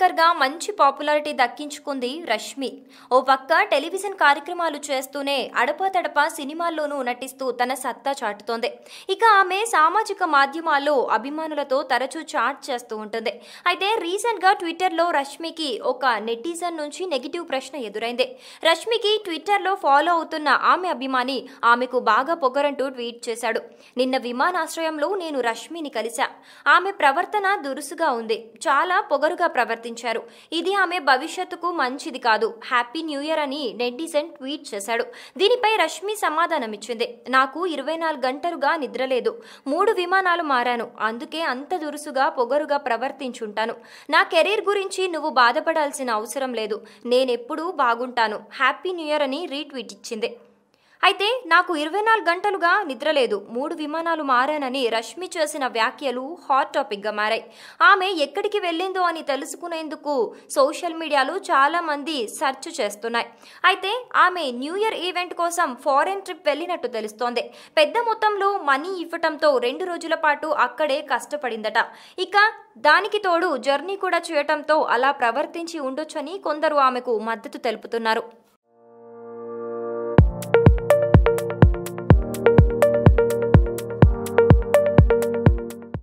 యాంకర్గా మంచి పాపులారిటీ దక్కించుకుంది రష్మి. ఓ పక్క టెలివిజన్ కార్యక్రమాలు చేస్తూనే అడపాతడపా సినిమాల్లోనూ నటిస్తూ తన సత్తా చాటుతోంది. ఇక ఆమె సామాజిక మాధ్యమాల్లో అభిమానులతో తరచూ చాట్ చేస్తూ ఉంటుంది. అయితే రీసెంట్గా ట్విట్టర్లో రష్మికి ఒక నెటిజన్ నుంచి నెగిటివ్ ప్రశ్న ఎదురైంది. రష్మికి ట్విట్టర్లో ఫాలో అవుతున్న ఆమె అభిమాని ఆమెకు బాగా పొగరంటూ ట్వీట్ చేశాడు. నిన్న విమానాశ్రయంలో నేను రష్మిని కలిశా. ఆమె ప్రవర్తన దురుసుగా ఉంది. చాలా పొగరుగా ప్రవర్తించారు. ఇది ఆమె భవిష్యత్తుకు మంచిది కాదు. హ్యాపీ న్యూ ఇయర్ అని నెటిజన్ ట్వీట్ చేశాడు. దీనిపై రష్మి సమాధానమిచ్చింది. నాకు 24 గంటలుగా నిద్రలేదు. 3 విమానాలు మారాను. అందుకే అంత దురుసుగా పొగరుగా ప్రవర్తించుంటాను. నా కెరీర్ గురించి నువ్వు బాధపడాల్సిన అవసరం లేదు. నేనెప్పుడూ బాగుంటాను. హ్యాపీ న్యూ ఇయర్ అని రీట్వీట్ ఇచ్చింది. అయితే నాకు 24 గంటలుగా నిద్రలేదు, 3 విమానాలు మారానని రష్మి చేసిన వ్యాఖ్యలు హాట్ టాపిక్గా మారాయి. ఆమె ఎక్కడికి వెళ్ళిందో అని తెలుసుకునేందుకు సోషల్ మీడియాలో చాలా మంది సెర్చ్ చేస్తున్నాయి. అయితే ఆమె న్యూ ఇయర్ ఈవెంట్ కోసం ఫారెన్ ట్రిప్ వెళ్ళినట్టు తెలుస్తోంది. పెద్ద మొత్తంలో మనీ ఇవ్వటంతో 2 రోజుల పాటు అక్కడే కష్టపడిందట. ఇక దానికి తోడు జర్నీ కూడా చేయటంతో అలా ప్రవర్తించి ఉండొచ్చని కొందరు ఆమెకు మద్దతు తెలుపుతున్నారు.